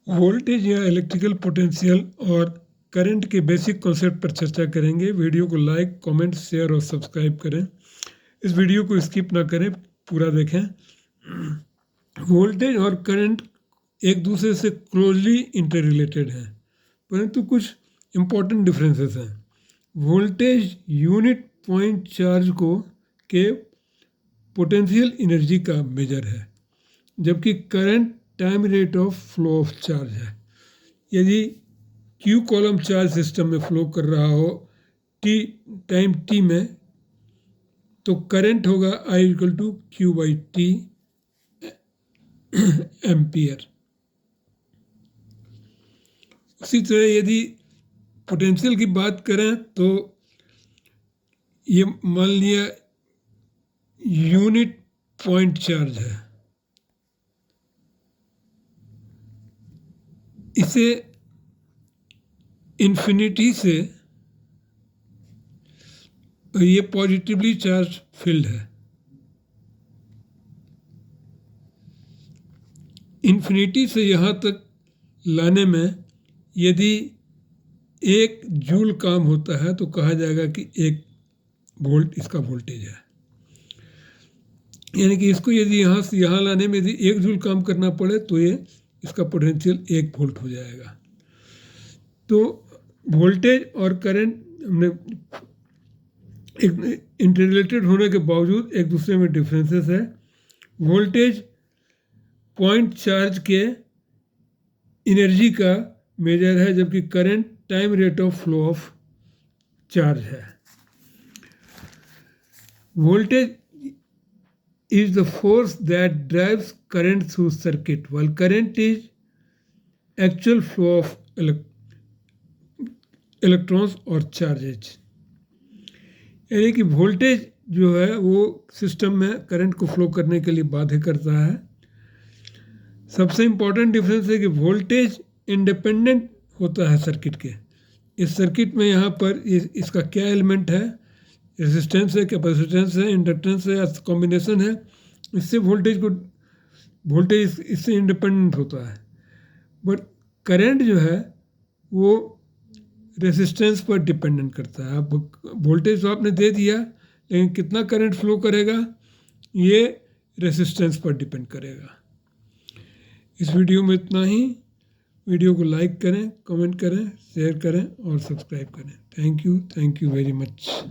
Voltage या electrical potential और current के बेसिक कॉन्सेप्ट पर चर्चा करेंगे। वीडियो को लाइक, कमेंट, शेयर और सब्सक्राइब करें। इस वीडियो को स्किप ना करें, पूरा देखें। वोल्टेज और करंट एक दूसरे से क्लोजली इंटर रिलेटेड हैं, परंतु कुछ इम्पॉर्टेंट डिफरेंसेस हैं। वोल्टेज यूनिट पॉइंट चार्ज को के पोटेंशियल एनर्जी का मेजर है, जबकि current time rate of flow of charge है। यदि क्यू कॉलम चार्ज सिस्टम में फ्लो कर रहा हो टाइम टी में, तो करंट होगा I equal to Q by T ampere. उसी तरह यदि पोटेंशियल की बात करें तो ये मान लिया यूनिट पॉइंट चार्ज है, इसे इन्फिनिटी से, ये पॉजिटिवली चार्ज फील्ड है, इन्फिनिटी से यहाँ तक लाने में यदि 1 जूल काम होता है तो कहा जाएगा कि 1 वोल्ट इसका वोल्टेज है। यानी कि इसको यदि यहाँ से यहाँ लाने में यदि 1 जूल काम करना पड़े तो ये इसका पोटेंशियल 1 वोल्ट हो जाएगा। तो वोल्टेज और करंट हमने इंटररिलेटेड होने के बावजूद एक दूसरे में डिफरेंसेस है। वोल्टेज पॉइंट चार्ज के एनर्जी का मेजर है, जबकि current time rate of flow of charge है। Voltage is the force that drives current through circuit, while current is actual flow of electrons or charges। यानी कि voltage जो है वो सिस्टम में करंट को फ्लो करने के लिए बाध्य करता है। सबसे इम्पॉर्टेंट डिफरेंस है कि वोल्टेज इंडिपेंडेंट होता है सर्किट के। इस सर्किट में यहाँ पर इसका क्या एलिमेंट है, रेजिस्टेंस है, कैपेसिटेंस है, इंडक्टेंस है या कॉम्बिनेशन है, इससे वोल्टेज इससे इंडिपेंडेंट होता है। बट करंट जो है वो रेजिस्टेंस पर डिपेंडेंट करता है। अब वोल्टेज तो आपने दे दिया, लेकिन कितना करंट फ्लो करेगा ये रेजिस्टेंस पर डिपेंड करेगा। इस वीडियो में इतना ही। वीडियो को लाइक करें, कमेंट करें, शेयर करें और सब्सक्राइब करें। Thank you very much.